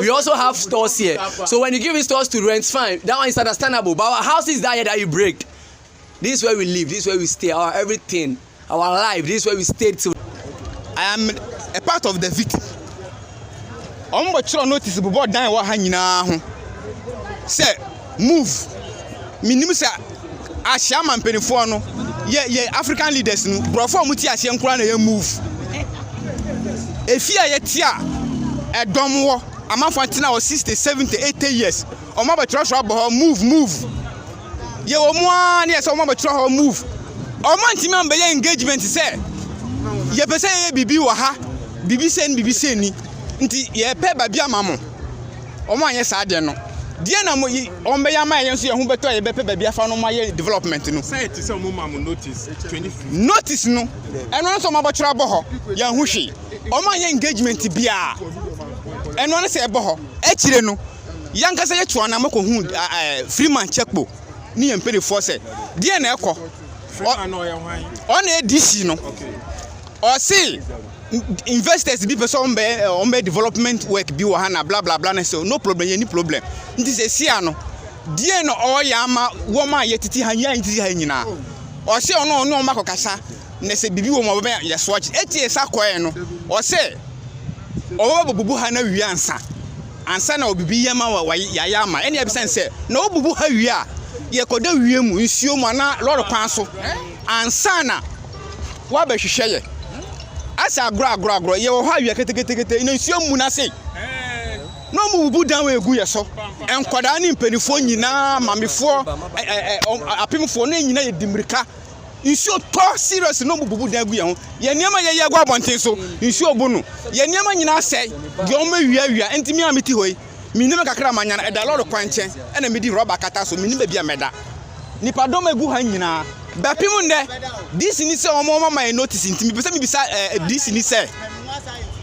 We also have stores here. So when you give stores to rent, fine. That one is understandable. But our house is that you break. This is where we live. This is where we stay. Our everything, our life. This is where we stay till. I am a part of the victim. I'm going to notice about dying what hanging now. Say, move. Minimum say, Ashaiman Penifuano. Yeah, African leaders, Brofo Muti Asian Kran, move. If you are here, a dumb war, I'm not fighting our 60, 70, 80 years. I'm about to move. You are one, yes, I'm about to move. I'm not to engagement, say. You say, Bibi Waha, Bibi Sen, Bibi Seni, ye pay Babia Mammo. Oh, my, yes, I don't know. Diana, on Bayama, and see who better Babia found my development. No, say it is some Momo notice. Notice, no, and also my trouble, young Hushi. Oh, my engagement, Bia. And one say, Boho, actually, no, young as I try to make Freeman checkbook, near and penny force. Diana, on a DC, no. Or say investors be person on development work be wahana blah blah blah so no problem any problem this is no die no o yama woman yetiti hanya ntiti hanyina o say ono no makokasa na se bibi wo mo be ya swatch etie sa koe no o say o bubu ha na wi ansa na obibi yama wa yama ene abisen say na obubu ha wi a ye koda wi mu nsuo mu na lord kwan so ansa na wa be hwehwe asa agro ye wo ha wi ketekete na nsuo mu na sei no mu bubu dan we egu ye so enkoda ni mpanifo nyina mamefo apemfo na nyina ye dimirika nsuo to serious no mu bubu dan egu ye ho ye niam ye gu abonten so nsuo bu no ye niam nyina sei de o ma wia entimi ameti hoi minim kakra manya na da lord kwanche na medi rubber kata so minim ba bia meda nipa dom egu ha nyina bapim nde this ni se omo mama notice ntimi pese mi bisa this ni se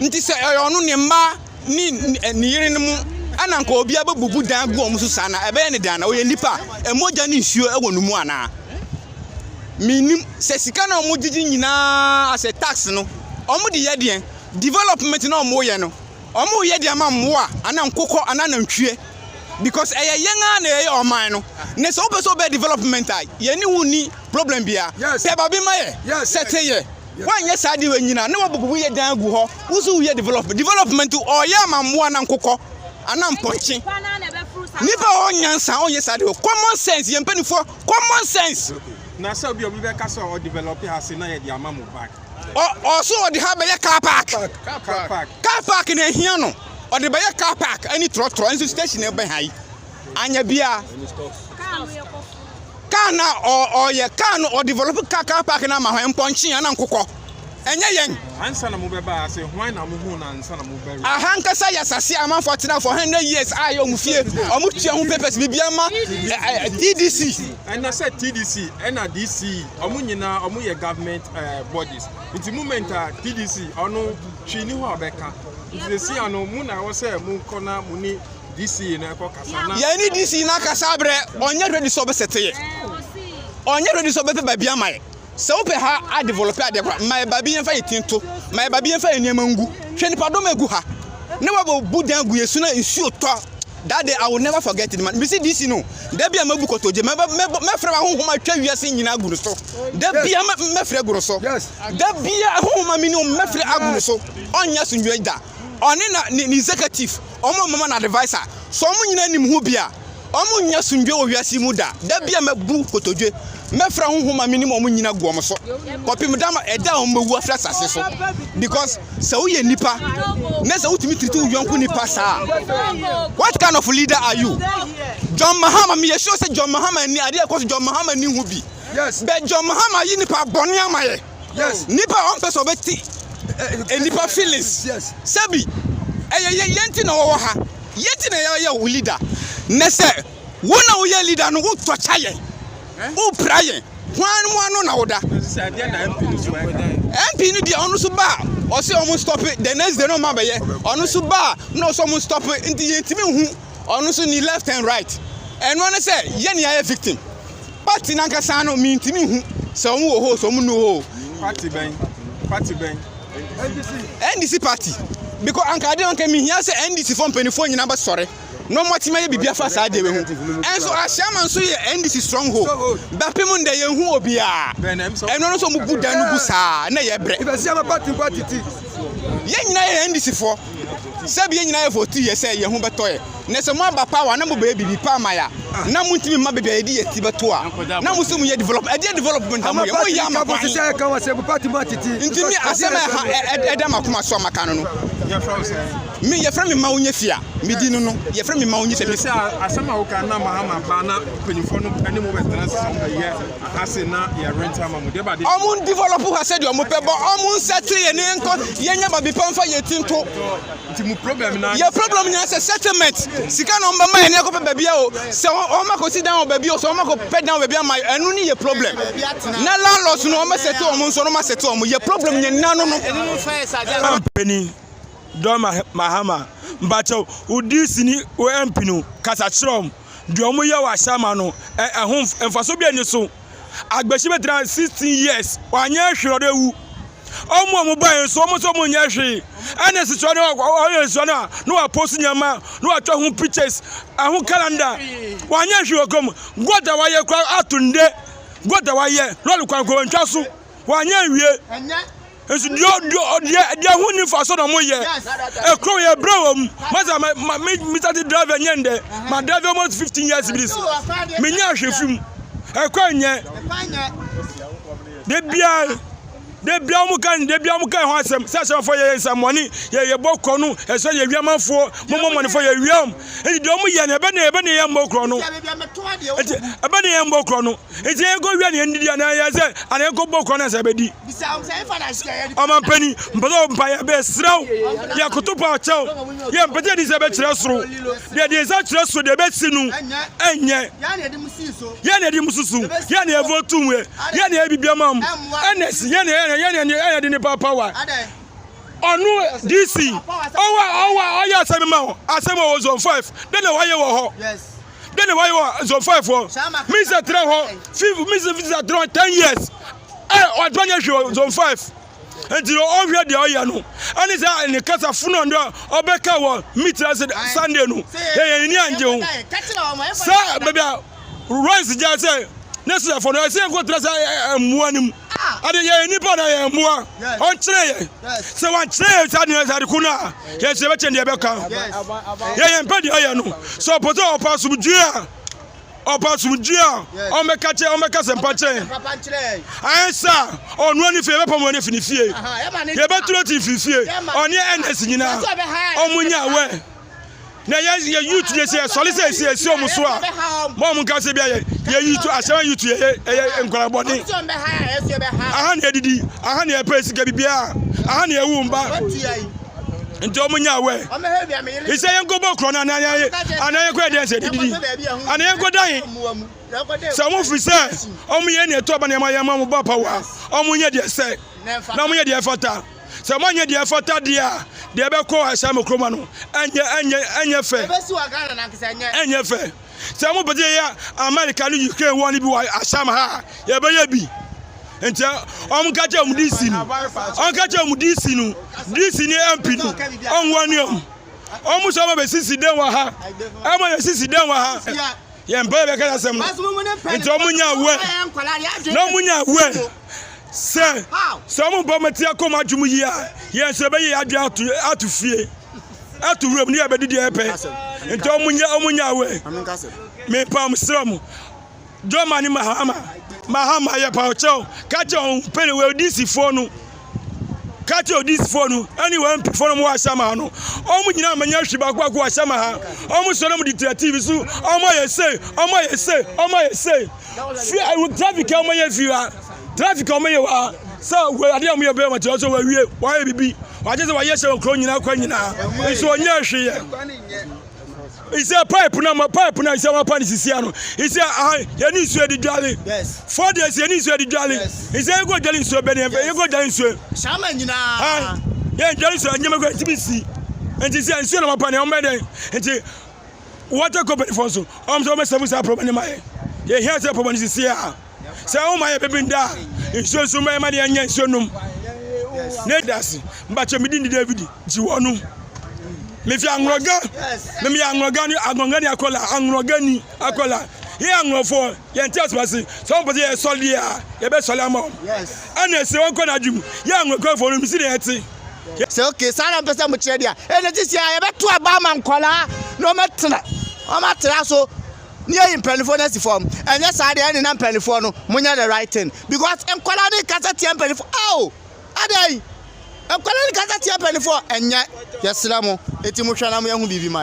nti se onu ne ma ni yire mu ana nka obi ababubu dan gu omusu sana ebe ne dan na oye nipa emoja ni nsuo ewo no mu ana minim se sika na omo gigi nyina as a tax no omo de ye development na omo ye no omo ye de ama mmoa ana nkokọ ana nantwie because yenga na ye oman no ne so be development ai ye ni wuni problem bia pe ba bi maye sete ye wan ye sade we nyina na wabubu ye dan gu ho wusu ye development o ye amammoa na nkokọ ana mpochi nipa onyansa on ye sade common sense ye mpanifo common sense na so bi obi be ka so o develop house na ye di amamu back o so o di ha be ye car park na hia no or the buyer car park any trotro and station e be hai anya bia car na or ye car no or develop car park na ma ho mponchi na nkokọ enye yen ansa na mo be ba say hwan na mo hu na ansa na mo be ahanka sa yasase aman for 100 years ayo mu fie o mu tua hu papers bibia ma TDC and I said TDC and DC o mu nyina o mu ye government bodies into moment TDC ono twini ho abeka see ano mu na wo say mu kona mu ni DC na ko kasa na ya ni DC na kasa bre onye ready so be seteye onye ready so be pe babia mai se wo pe ha a develop ade kwa mai babia fa yitinto mai babia fa eniema ngu hwe ni padom egu ha ne wa bu dan gu yesu na nsuo to that day I will never forget it man me see DC no da bia mabu kotoje me fra honhoma twa wiase nyina aguru so da bia me fra aguru so da bia honhoma mi no me fra aguru so onya sunwe da oni na ni executive omo mama na advisor so omo nyina nim hu bia omo nya sunwe o wiase mu da bia mabu kotoje me fra honhoma mi nim omo nyina guom so popim dama eda omo wu afra sase so because se wo ye nipa na se wo timi tritu yonku nipa sa what kind of leader are you John Mahama me sure say John Mahama ni ade cause John Mahama ni hu bi but John Mahama yi nipa boni amaye nipa on person beti nipa feelings sabi yenti na wo ha yenti na ya leader na se wo na wo ye leader no wo to chaye wo praye hwan mo anu na wo da MP ni dia onu so ba o say almost stop it the next day no ma be ye onu so ba no so almost stop it nti yentimi hu onu so ni left and right and one say ye ni ya victim party na nkasa no mi ntimi hu so mu wo ho so mu no ho party ben NDC party because anka de anka me hia say NDC for mpanifo nyina ba sore no moti me bibia fa saa de we hu enso Ashaiman so ye NDC stronghold ba pem nda ye hu obia eno no so mu buda no bu saa na ye bre Ashaiman party ye nyina ye NDC for sabi ye nyina ye for 2 years say ye hu betoye na se mo aba power na mo ba bibi pa maya na mo ntimi ma bibia ye di ye ti beto a na mo so mo ye development am ye mo ya ma party say kan wa say party ntimi asema eda makoma so maka no me ye frame ma wonye fia me di no ye frame ma wonye fia me say asema wo kan na mahama ba na penifo no ene mo betra some ye ase na ye rent am mo de ba de omun develop ha said o mo pe bo omun settle ye ne nko ye nya ba bi pamfa ye tinto nti mu problem na ye problem nya say settlement sika no mba ma ye ne ko pe ba bia o se o ma ko sit down o ba bia o so o ma ko pay down ba bia ma enu ni ye problem na landlords no o ma settle o mo so no ma settle o mo ye problem nya na no company Doma Mahama Mbacho udisi ni MP no kasachrom de omo ye wa Ashaiman no ehun emfaso bia ni so agbeshi betra 16 years wanya hwero de wu omo ban so omo so mo nya hwe ene se chone o so na no wa post nyama no wa twa hu pictures ahun calendar wanya hwe okom goda wa ye kwa atunde goda wa ye lolu kwan ko ntwa so wanya wie It's dia huni faso na mo ye ekro ye bro maza me start drive nyende my drive almost 15 years this me nya hwefim ekro nye de bia mu kan ho asem se for ye samoni ye bokro no eso ye wiamanfo momo for ye wiam e de omu ye na ebe ne ye mbokro no ebe ne ye mbokro no e je go wi na ndidi na ye se ana go bokro na se bedi o pani mbazo mpa ye be sraw ye kutupa chaw ye mpete di se be kire soro de se kire soro de be sinu enye ye na di mususu ye na votu we ye na bibiamam enes ye na ni power onu DC owa asema zone 5 then why you ho then why you zone 5 for me say 3 ho 5 me say 10 years odwanya zone 5 enti o hwe de oya no ani say ni kasa funo ndo obeka wo meet Sunday no ye ni anje ho sa baby Royce just say nesu for no say go trasa muanim ade ye nipa na ye mua on kire ye se wan kire sa ni sa de kuna ye se be chen de be kan ye mpa de oya no so poto opasumdua o me ka se mpa chen ansa onu ani fe be pomo ni finifie ye be turoti finifie oni NS nyina omunya we na ye youth ye say solise say omuso a mo mun ka se bia ye youth Ashaiman youth ye nkwara body aha na edidi aha na pesi ka bibia aha na ewu mba nti omunya we ise ye ngobo kro na anaye kwa dey say didi anaye go dan so mo fi say omuye na eto ba na ma ye ma mo ba power omuye dey say na omuye dey fata so mo nye dey fata dia de be ko Ashaiman kroma no enye fe enye fe so mo bede ya America no Ukraine won bi wa Ashaiman ha ye be ye bi enti om ka je mu DC ni MP no on wani om so be sisi den wa ha am ye sisi den wa ha ye mba be ka asem no enti omunya we se mo bo meti akoma adwum yi a ye so be ye adwa atu fie atu room ni abedi e pe enti omunya we me pam sram Joma ni mahama ye pa ocho kache on pele we DC phone no kache o DC phone no anyway MP phone mo Ashaiman no omu nyina manya hwiba kwa Ashaiman ha omu so na mu detective su omu ye say traffic omu ye fiwa traffic omu ye wa so we ade omu ye be ma so we wie wa ye bibi wa je se wa ye se okro nyina kwa nyina so onya hwe Is a pipe na is a pan sisiano. Is a you need to the jolly. Yes. 4 days you need to the jolly. Is a go jolly so ben you go jolly so. Ashaiman nyina. Yeah, jolly so nyama go TBC. And is a so na pan o meden. And water company for so. So me say problem my. Yeah, here say problem sisia. Say o my baby nda. So so my anya so num. Nedasi, but you didn't David, Jiwanu. If you are Angroga, maybe Angrogani, Akola, Angrogani, Akola. Here, for Yantas Massy, somebody a soldier, a best Solamo. Yes. And I say, one corner, young will go for him, see the say, okay, Sana Pesa Muchedia, and it is here, I bet to a barman collar, no matter. I'm at so near in Peliphone form, and yes, I didn't in Peliphone, Munya the writing, because I'm calling Casati and Peliphone. Oh, are they? I'm calling Casati and Peliphone, and yet, yes, Lamo, it's emotional, young baby.